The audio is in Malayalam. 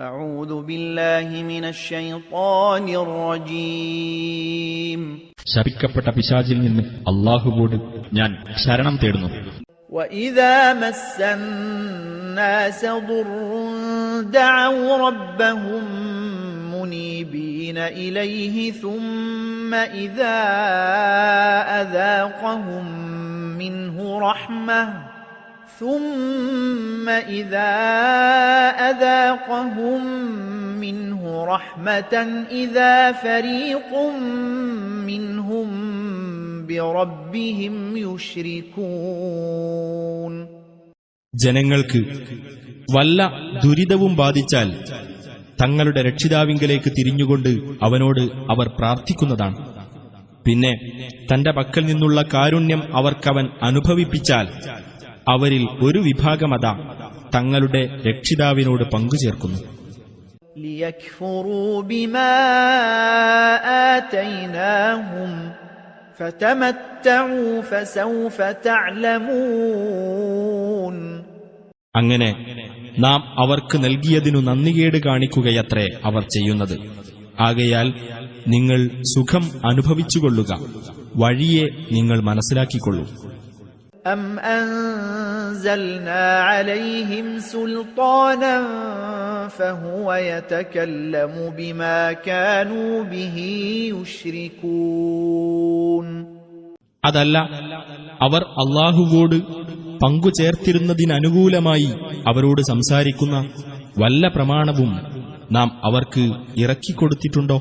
أعوذ بالله من الشيطان الرجيم ശപിക്കപ്പെട്ട പിശാചിൽ നിന്ന് അല്ലാഹുവോട് ഞാൻ ശരണം തേടുന്നു. وإذا مس الناس ضر دعوا ربهم منيبين إليه ثم إذا أذاقهم منه رحمة إذا فريق منهم بربهم يشركون. ജനങ്ങൾക്ക് വല്ല ദുരിതവും ബാധിച്ചാൽ തങ്ങളുടെ രക്ഷിതാവിങ്കലേക്ക് തിരിഞ്ഞുകൊണ്ട് അവനോട് അവർ പ്രാർത്ഥിക്കുന്നതാണ്. പിന്നെ തന്റെ പക്കൽ നിന്നുള്ള കാരുണ്യം അവർക്കവൻ അനുഭവിപ്പിച്ചാൽ അവരിൽ ഒരു വിഭാഗമതാ തങ്ങളുടെ രക്ഷിതാവിനോട് പങ്കുചേർക്കുന്നു. ليكفروا بما آتيناهم فتمتعوا فسوف تعلمون. അങ്ങനെ നാം അവർക്ക് നൽകിയതിനു നന്ദികേട് കാണിക്കുകയത്രേ അവർ ചെയ്യുന്നത്. ആകയാൽ നിങ്ങൾ സുഖം അനുഭവിച്ചുകൊള്ളുക, വഴിയെ നിങ്ങൾ മനസ്സിലാക്കിക്കൊള്ളൂ. أم أنزلنا عليهم سلطانا فهو يتكلم بما كانوا به يشركون. അതല്ല, അവർ അല്ലാഹുവോട് പങ്കുചേർത്തിരുന്നതിനനുകൂലമായി അവരോട് സംസാരിക്കുന്ന വല്ല പ്രമാണവും നാം അവർക്ക് ഇറക്കിക്കൊടുത്തിട്ടുണ്ടോ?